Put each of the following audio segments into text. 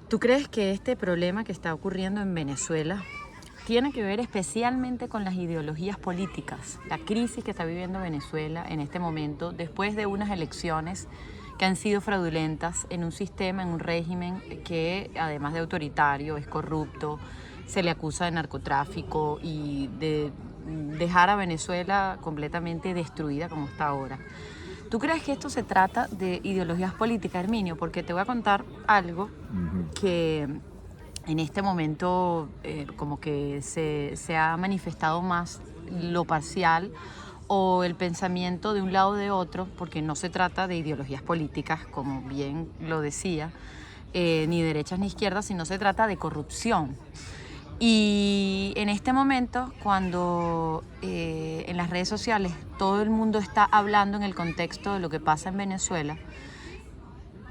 ¿Tú crees que este problema que está ocurriendo en Venezuela tiene que ver especialmente con las ideologías políticas? La crisis que está viviendo Venezuela en este momento, después de unas elecciones que han sido fraudulentas en un sistema, en un régimen que, además de autoritario, es corrupto, se le acusa de narcotráfico y de dejar a Venezuela completamente destruida como está ahora. ¿Tú crees que esto se trata de ideologías políticas, Herminio? Porque te voy a contar algo que en este momento como que se ha manifestado más lo parcial o el pensamiento de un lado o de otro, porque no se trata de ideologías políticas, como bien lo decía, ni derechas ni izquierdas, sino se trata de corrupción. Y en este momento, cuando en las redes sociales todo el mundo está hablando en el contexto de lo que pasa en Venezuela,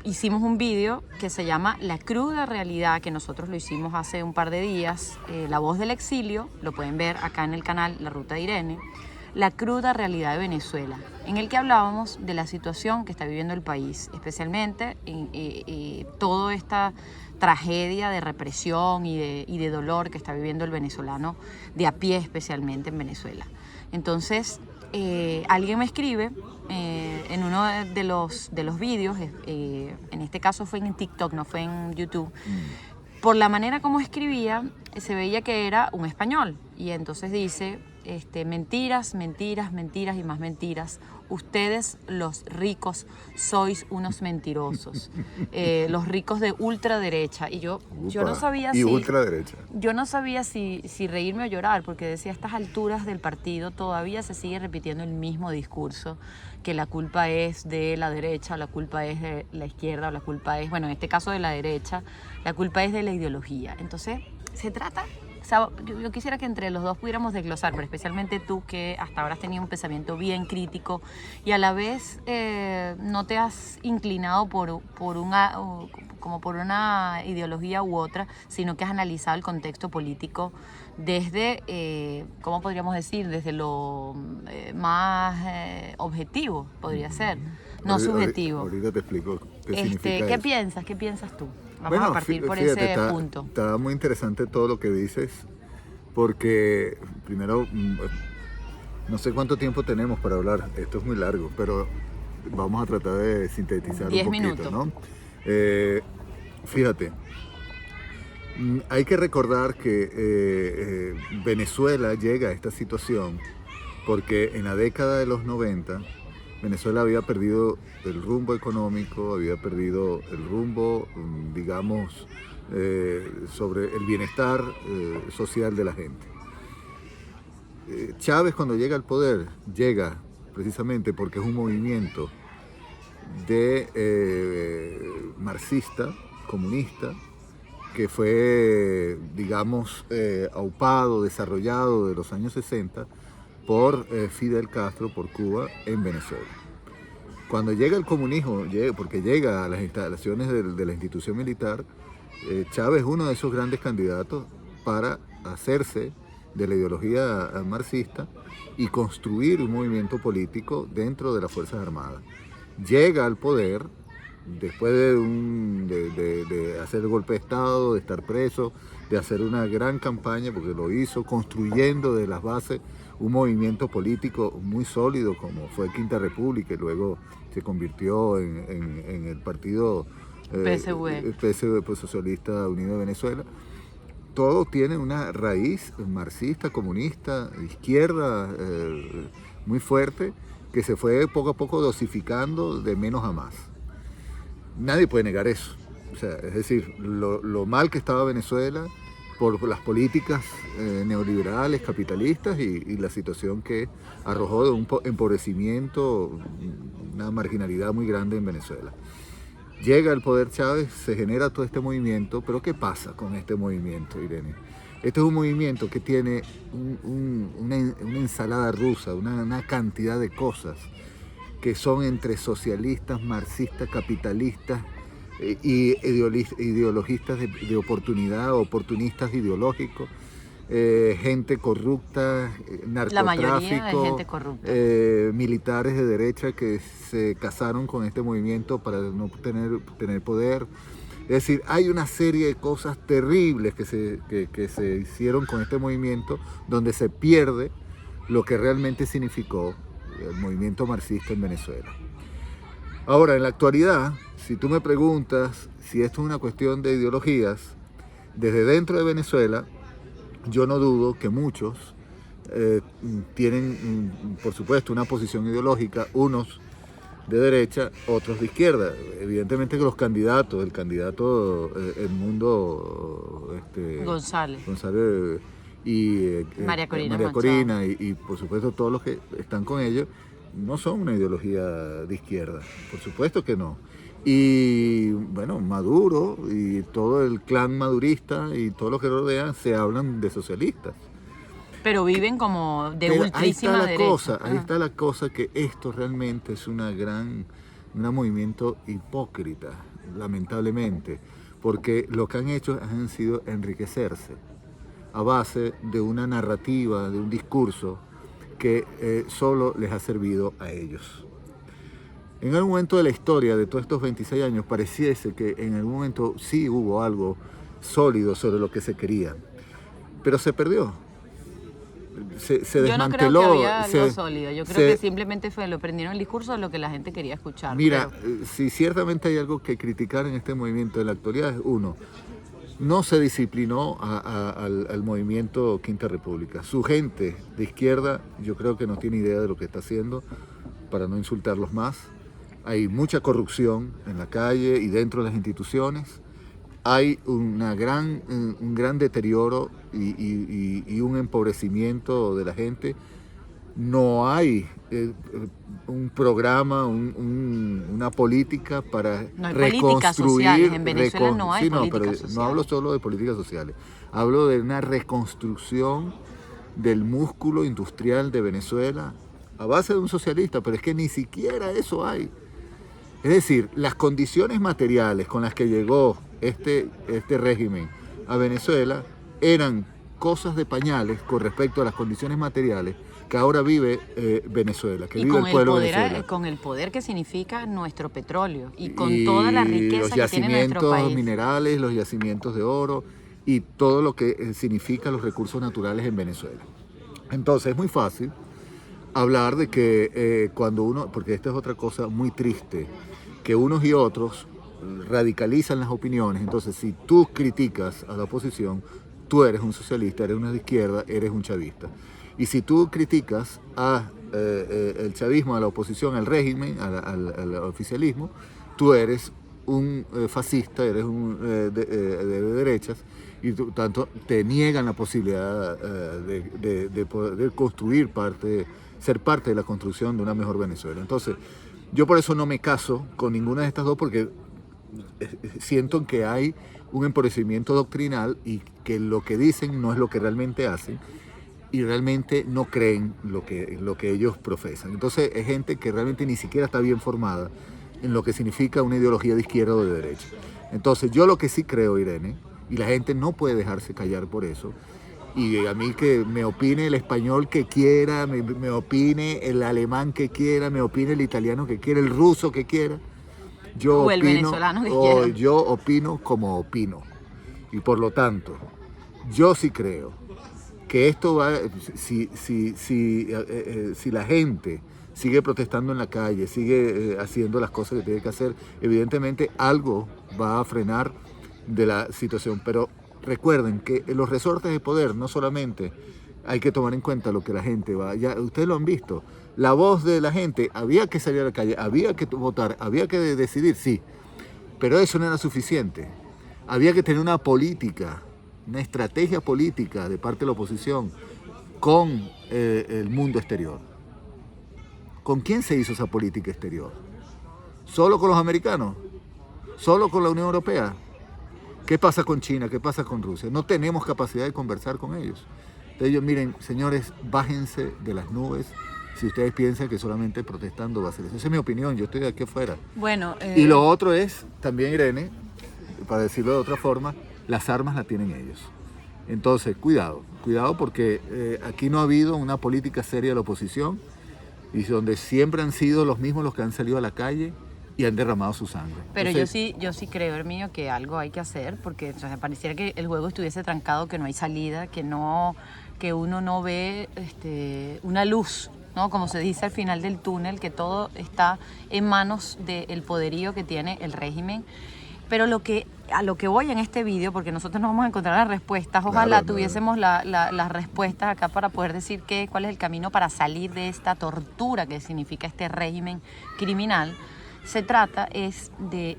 hicimos un vídeo que se llama La cruda realidad, que nosotros lo hicimos hace un par de días, La voz del exilio, lo pueden ver acá en el canal La Ruta de Irene, La cruda realidad de Venezuela, en el que hablábamos de la situación que está viviendo el país, especialmente toda esta tragedia de represión y de dolor que está viviendo el venezolano de a pie, especialmente en Venezuela. Entonces, alguien me escribe en uno de los vídeos, en este caso fue en TikTok, no fue en YouTube. Por la manera como escribía, se veía que era un español. Y entonces dice, mentiras, mentiras, mentiras y más mentiras. Ustedes, los ricos, sois unos mentirosos. Los ricos de ultraderecha. Y yo no sabía y ultraderecha. Yo no sabía si reírme o llorar, porque decía, a estas alturas del partido todavía se sigue repitiendo el mismo discurso, que la culpa es de la derecha, la culpa es de la izquierda, o la culpa es, bueno, en este caso de la derecha, la culpa es de la ideología. Entonces, se trata, o sea, yo quisiera que entre los dos pudiéramos desglosar, pero especialmente tú, que hasta ahora has tenido un pensamiento bien crítico y a la vez no te has inclinado por una ideología u otra, sino que has analizado el contexto político desde, ¿cómo podríamos decir? Desde lo más objetivo, podría ser, no subjetivo. Ahorita te explico qué significa ¿Qué eso. piensas? ¿Qué piensas tú? Vamos Bueno, a partir por fíjate, ese punto. está muy interesante todo lo que dices, porque primero, no sé cuánto tiempo tenemos para hablar, esto es muy largo, pero vamos a tratar de sintetizar 10 un poquito, minutos. ¿no? Fíjate, hay que recordar que Venezuela llega a esta situación porque en la década de los 90 Venezuela había perdido el rumbo económico, había perdido el rumbo, digamos, sobre el bienestar social de la gente. Chávez, cuando llega al poder, llega precisamente porque es un movimiento de marxista, comunista, que fue, digamos, aupado, desarrollado de los años 60 por Fidel Castro, por Cuba, en Venezuela. Cuando llega el comunismo, porque llega a las instalaciones de la institución militar, Chávez es uno de esos grandes candidatos para hacerse de la ideología marxista y construir un movimiento político dentro de las Fuerzas Armadas. Llega al poder después de hacer el golpe de Estado, de estar preso, de hacer una gran campaña, porque lo hizo construyendo de las bases un movimiento político muy sólido como fue Quinta República y luego se convirtió en el partido PSV, pues, Socialista Unido de Venezuela. Todo tiene una raíz marxista, comunista, izquierda, muy fuerte, que se fue poco a poco dosificando de menos a más. Nadie puede negar eso. O sea, es decir, lo mal que estaba Venezuela por las políticas neoliberales, capitalistas y la situación que arrojó de un empobrecimiento, una marginalidad muy grande en Venezuela. Llega al poder Chávez, se genera todo este movimiento, pero ¿qué pasa con este movimiento, Irene? Este es un movimiento que tiene una ensalada rusa, una cantidad de cosas que son entre socialistas, marxistas, capitalistas y ideologistas de oportunidad, oportunistas ideológicos, gente corrupta, narcotráfico, la mayoría es gente corrupta. Militares de derecha que se casaron con este movimiento para no tener poder, Es decir, hay una serie de cosas terribles que se hicieron con este movimiento, donde se pierde lo que realmente significó el movimiento marxista en Venezuela. Ahora, en la actualidad, si tú me preguntas si esto es una cuestión de ideologías, desde dentro de Venezuela, yo no dudo que muchos tienen, por supuesto, una posición ideológica, unos de derecha, otros de izquierda. Evidentemente que los candidatos, el candidato Edmundo González y María Corina, María Corina y por supuesto todos los que están con ellos, no son una ideología de izquierda, por supuesto que no. Y bueno, Maduro y todo el clan madurista y todos los que lo rodean se hablan de socialistas. pero viven como de ultrísima ahí está la derecha. cosa, ahí está la cosa, que esto realmente es un movimiento hipócrita, lamentablemente, porque lo que han hecho han sido enriquecerse a base de una narrativa, de un discurso que solo les ha servido a ellos. En algún momento de la historia de todos estos 26 años pareciese que en algún momento sí hubo algo sólido sobre lo que se quería, pero se perdió. Se desmanteló. Yo no creo que había algo sólido, yo creo que simplemente lo prendieron el discurso de lo que la gente quería escuchar. Mira, si ciertamente hay algo que criticar en este movimiento de la actualidad es uno, no se disciplinó al movimiento Quinta República. Su gente de izquierda yo creo que no tiene idea de lo que está haciendo, para no insultarlos más. Hay mucha corrupción en la calle y dentro de las instituciones. Hay un gran deterioro y un empobrecimiento de la gente. No hay un programa, una política para no hay reconstruir. Políticas sociales. En Venezuela no hay políticas sociales. No hablo solo de políticas sociales. Hablo de una reconstrucción del músculo industrial de Venezuela a base de un socialista, pero es que ni siquiera eso hay. Es decir, las condiciones materiales con las que llegó este régimen a Venezuela eran cosas de pañales con respecto a las condiciones materiales que ahora vive Venezuela, que vive el pueblo de Venezuela. Con el poder que significa nuestro petróleo y con toda la riqueza que tiene nuestro país. Los yacimientos minerales, los yacimientos de oro y todo lo que significa los recursos naturales en Venezuela. Entonces es muy fácil hablar de que cuando uno, porque esta es otra cosa muy triste, que unos y otros radicalizan las opiniones. Entonces, si tú criticas a la oposición, tú eres un socialista, eres una de izquierda, eres un chavista. Y si tú criticas el chavismo, a la oposición, al régimen, al oficialismo, tú eres un fascista, eres de derechas, y por tanto te niegan la posibilidad de poder construir ser parte de la construcción de una mejor Venezuela. Entonces, yo por eso no me caso con ninguna de estas dos, porque siento que hay un empobrecimiento doctrinal y que lo que dicen no es lo que realmente hacen y realmente no creen lo que ellos profesan. Entonces es gente que realmente ni siquiera está bien formada en lo que significa una ideología de izquierda o de derecha. Entonces yo lo que sí creo, Irene, y la gente no puede dejarse callar por eso, y a mí que me opine el español que quiera, me opine el alemán que quiera, me opine el italiano que quiera, el ruso que quiera, o el venezolano que quiera. Yo opino como opino. Y por lo tanto, yo sí creo que esto va, si la gente sigue protestando en la calle, sigue haciendo las cosas que tiene que hacer, evidentemente algo va a frenar de la situación. Pero recuerden que los resortes de poder no solamente hay que tomar en cuenta lo que la gente va, ya ustedes lo han visto, la voz de la gente, había que salir a la calle, había que votar, había que decidir, sí, pero eso no era suficiente. Había que tener una política, una estrategia política de parte de la oposición con el mundo exterior. ¿Con quién se hizo esa política exterior? ¿Solo con los americanos? ¿Solo con la Unión Europea? ¿Qué pasa con China? ¿Qué pasa con Rusia? No tenemos capacidad de conversar con ellos. Entonces ellos, miren, señores, bájense de las nubes si ustedes piensan que solamente protestando va a ser eso. Esa es mi opinión, yo estoy de aquí afuera. Bueno, Y lo otro es, también Irene, para decirlo de otra forma, las armas las tienen ellos. Entonces, cuidado porque aquí no ha habido una política seria de la oposición y donde siempre han sido los mismos los que han salido a la calle y han derramado su sangre. Pero Entonces, yo sí creo, Herminio, que algo hay que hacer, porque o sea, pareciera que el juego estuviese trancado, que no hay salida, que uno no ve una luz, ¿no? Como se dice al final del túnel, que todo está en manos del poderío que tiene el régimen. Pero a lo que voy en este vídeo, porque nosotros no vamos a encontrar las respuestas, ojalá claro, tuviésemos las respuestas acá para poder decir cuál es el camino para salir de esta tortura que significa este régimen criminal. Se trata es de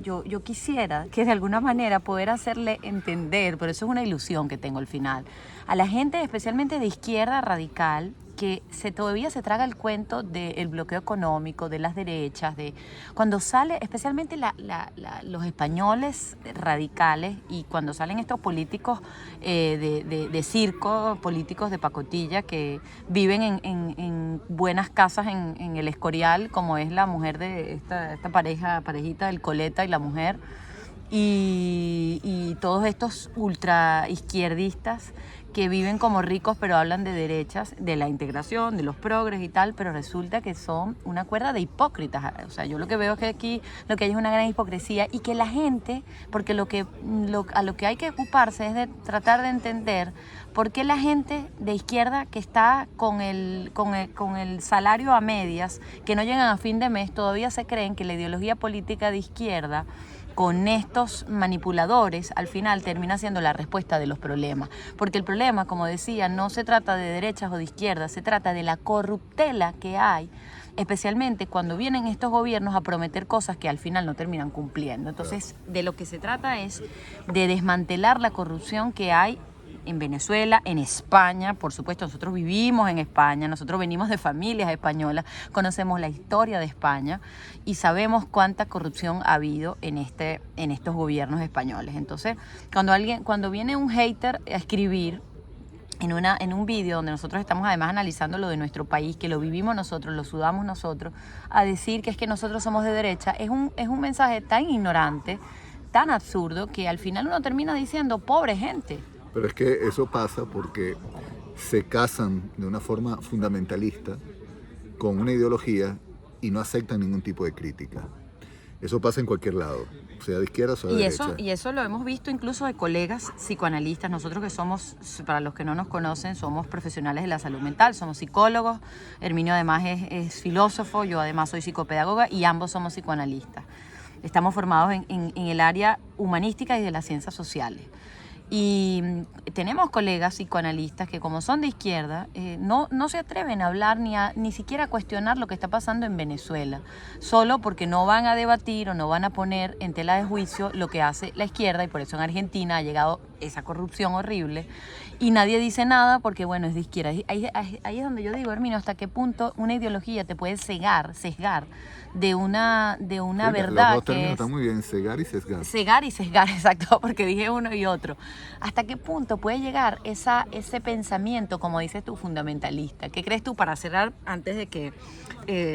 yo quisiera que de alguna manera poder hacerle entender, pero eso es una ilusión que tengo al final, a la gente especialmente de izquierda radical, que todavía se traga el cuento del bloqueo económico, de las derechas, de cuando sale, especialmente los españoles radicales, y cuando salen estos políticos de circo, políticos de pacotilla que viven en buenas casas en el Escorial, como es la mujer de esta parejita del Coleta y la mujer, y todos estos ultra izquierdistas que viven como ricos pero hablan de derechas, de la integración, de los progres y tal, pero resulta que son una cuerda de hipócritas. O sea, yo lo que veo es que aquí lo que hay es una gran hipocresía, y que la gente, porque a lo que hay que ocuparse es de tratar de entender por qué la gente de izquierda que está con el salario a medias, que no llegan a fin de mes, todavía se creen que la ideología política de izquierda con estos manipuladores al final termina siendo la respuesta de los problemas, porque el problema, como decía, no se trata de derechas o de izquierdas, se trata de la corruptela que hay, especialmente cuando vienen estos gobiernos a prometer cosas que al final no terminan cumpliendo. Entonces, de lo que se trata es de desmantelar la corrupción que hay en Venezuela, en España, por supuesto, nosotros vivimos en España, nosotros venimos de familias españolas, conocemos la historia de España y sabemos cuánta corrupción ha habido en estos gobiernos españoles. Entonces, cuando viene un hater a escribir en un vídeo donde nosotros estamos además analizando lo de nuestro país, que lo vivimos nosotros, lo sudamos nosotros, a decir que es que nosotros somos de derecha, es un mensaje tan ignorante, tan absurdo, que al final uno termina diciendo, pobre gente. pero es que eso pasa porque se casan de una forma fundamentalista con una ideología y no aceptan ningún tipo de crítica. Eso pasa en cualquier lado, sea de izquierda o sea de derecha. Y eso lo hemos visto incluso de colegas psicoanalistas. Nosotros que somos, para los que no nos conocen, somos profesionales de la salud mental, somos psicólogos. Herminio además es filósofo, yo además soy psicopedagoga y ambos somos psicoanalistas. Estamos formados en el área humanística y de las ciencias sociales. Y tenemos colegas psicoanalistas que, como son de izquierda, no se atreven a hablar ni siquiera a cuestionar lo que está pasando en Venezuela, solo porque no van a debatir o no van a poner en tela de juicio lo que hace la izquierda, y por eso en Argentina ha llegado esa corrupción horrible y nadie dice nada porque, bueno, es de izquierda. Ahí es donde yo digo, Herminio, hasta qué punto una ideología te puede sesgar de una Sí, verdad los dos que términos es... están muy bien, cegar y sesgar. Cegar y sesgar, exacto, porque dije uno y otro. ¿Hasta qué punto puede llegar ese pensamiento, como dices tú, fundamentalista? ¿Qué crees tú, para cerrar, antes de que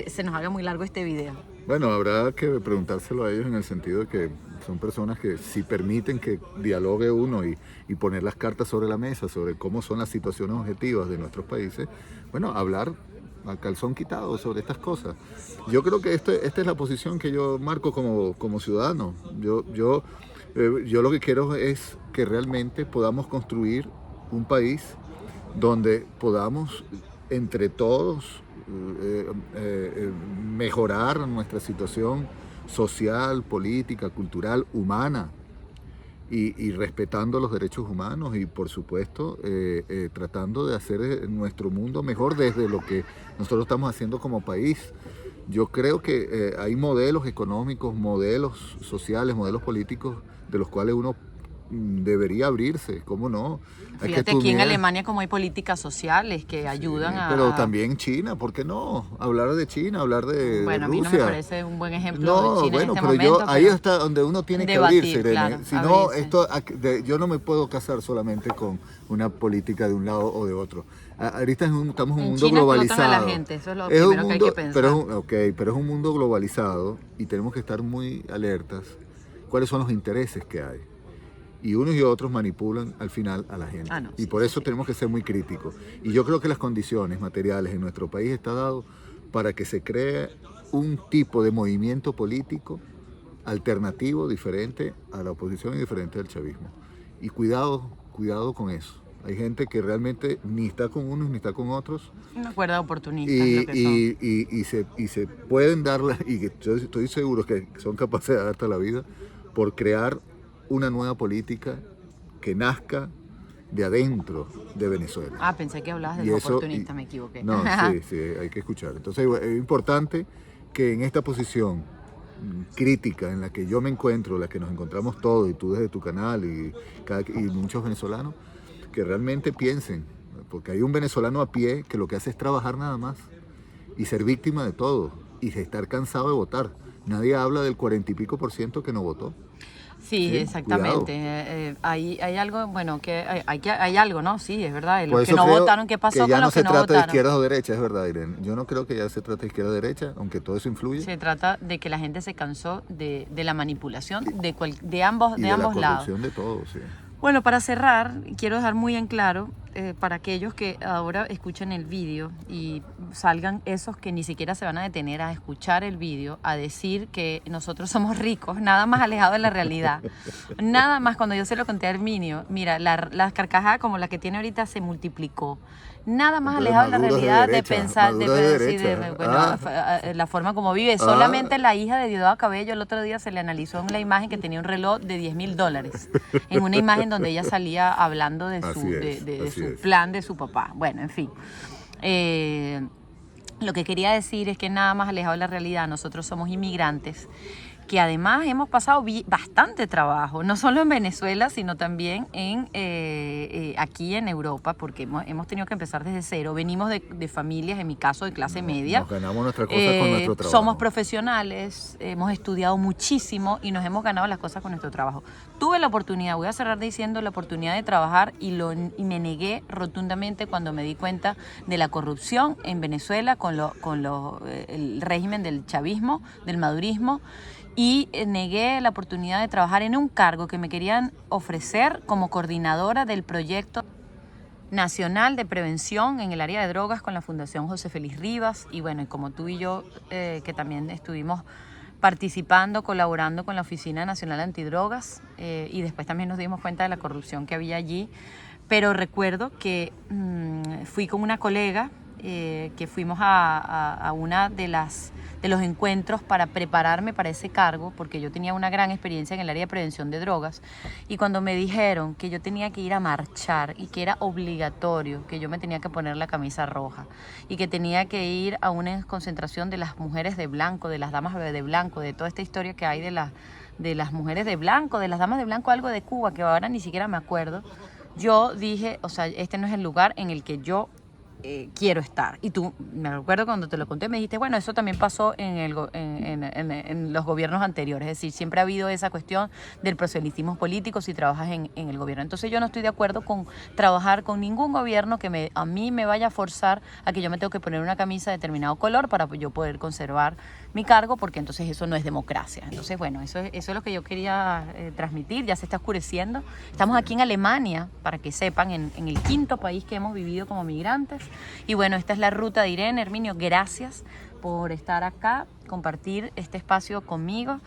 se nos haga muy largo este video? Bueno, habrá que preguntárselo a ellos en el sentido de que son personas que si permiten que dialogue uno y poner las cartas sobre la mesa, sobre cómo son las situaciones objetivas de nuestros países, bueno, hablar a calzón quitado sobre estas cosas. Yo creo que esta es la posición que yo marco como ciudadano. Yo lo que quiero es que realmente podamos construir un país donde podamos entre todos mejorar nuestra situación social, política, cultural, humana, y respetando los derechos humanos y, por supuesto, tratando de hacer nuestro mundo mejor desde lo que nosotros estamos haciendo como país. Yo creo que hay modelos económicos, modelos sociales, modelos políticos de los cuales uno debería abrirse, ¿cómo no? Fíjate, aquí en Alemania como hay políticas sociales que ayudan a... Pero también China, ¿por qué no? Hablar de China, hablar de Bueno, a mí no Rusia. me parece un buen ejemplo No, de China bueno, en este pero momento. ahí está donde uno tiene debatir, que abrirse, Irene. claro, Si no, abrirse. yo no me puedo casar solamente con una política de un lado o de otro. Ahorita estamos en un mundo China globalizado. explotan a la gente, eso es lo primero que hay que pensar. Pero es un mundo globalizado y tenemos que estar muy alertas cuáles son los intereses que hay. Y unos y otros manipulan al final a la gente. No, y por eso tenemos que ser muy críticos. Y yo creo que las condiciones materiales en nuestro país están dadas para que se cree un tipo de movimiento político alternativo, diferente a la oposición y diferente al chavismo. Y cuidado con eso. Hay gente que realmente ni está con unos ni está con otros. Una cuerda oportunista es lo que son. Y se pueden dar, y que yo estoy seguro que son capaces de darte la vida por crear una nueva política que nazca de adentro de Venezuela. Ah, pensé que hablabas de oportunista, me equivoqué. No, sí, hay que escuchar. Entonces es importante que en esta posición crítica en la que yo me encuentro, la que nos encontramos todos, y tú desde tu canal y muchos venezolanos, que realmente piensen, porque hay un venezolano a pie que lo que hace es trabajar nada más y ser víctima de todo y estar cansado de votar. Nadie habla del 40 y pico % que no votó. Sí, exactamente. Hay algo, bueno, que hay algo, ¿no? Sí, es verdad. Los que no votaron, ¿qué pasó con los que no votaron? Ya no se trata de izquierdas o derechas, es verdad, Irene. Yo no creo que ya se trate de izquierda o derecha, aunque todo eso influye. Se trata de que la gente se cansó de la manipulación de ambos la lados. corrupción de todo, sí. Bueno, para cerrar, quiero dejar muy en claro para aquellos que ahora escuchen el vídeo y salgan esos que ni siquiera se van a detener a escuchar el vídeo, a decir que nosotros somos ricos, nada más alejado de la realidad. Nada más, cuando yo se lo conté a Herminio, mira, la carcajada como la que tiene ahorita se multiplicó. Nada más alejado de la realidad de pensar, la forma como vive. Solamente la hija de Diosdado Cabello el otro día se le analizó en la imagen que tenía un reloj de $10.000. En una imagen donde ella salía hablando de su plan de su papá. Bueno, en fin. Lo que quería decir es que nada más alejado de la realidad, nosotros somos inmigrantes que además hemos pasado bastante trabajo, no solo en Venezuela, sino también aquí en Europa, porque hemos tenido que empezar desde cero. Venimos de familias, en mi caso, de clase media. Nos ganamos nuestras cosas con nuestro trabajo. Somos profesionales, hemos estudiado muchísimo y nos hemos ganado las cosas con nuestro trabajo. Tuve la oportunidad, voy a cerrar diciendo la oportunidad de trabajar y me negué rotundamente cuando me di cuenta de la corrupción en Venezuela con el régimen del chavismo, del madurismo. Y negué la oportunidad de trabajar en un cargo que me querían ofrecer como coordinadora del proyecto nacional de prevención en el área de drogas con la Fundación José Félix Rivas. Y bueno, y como tú y yo, que también estuvimos participando, colaborando con la Oficina Nacional Antidrogas, y después también nos dimos cuenta de la corrupción que había allí. Pero recuerdo que fui con una colega, que fuimos a una de los encuentros para prepararme para ese cargo, porque yo tenía una gran experiencia en el área de prevención de drogas, y cuando me dijeron que yo tenía que ir a marchar y que era obligatorio, que yo me tenía que poner la camisa roja y que tenía que ir a una concentración de las mujeres de blanco, de las damas de blanco, de toda esta historia que hay de las mujeres de blanco, de las damas de blanco, algo de Cuba, que ahora ni siquiera me acuerdo, yo dije, o sea, este no es el lugar en el que yo quiero estar. Y tú, me recuerdo cuando te lo conté, me dijiste, bueno, eso también pasó en los gobiernos anteriores, es decir, siempre ha habido esa cuestión del proselitismo político si trabajas en el gobierno. Entonces yo no estoy de acuerdo con trabajar con ningún gobierno que a mí me vaya a forzar a que yo me tengo que poner una camisa de determinado color para yo poder conservar mi cargo, porque entonces eso no es democracia. Entonces, bueno, eso es lo que yo quería transmitir. Ya se está oscureciendo. Estamos aquí en Alemania, para que sepan, en el 5º país que hemos vivido como migrantes. Y bueno, esta es la ruta de Irene. Herminio, gracias por estar acá, compartir este espacio conmigo.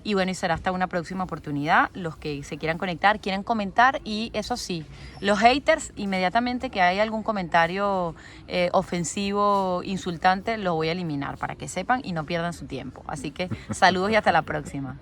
Y bueno, y será hasta una próxima oportunidad. Los que se quieran conectar, quieren comentar, y eso sí, los haters, inmediatamente que hay algún comentario ofensivo, insultante, lo voy a eliminar para que sepan y no pierdan su tiempo. Así que saludos y hasta la próxima.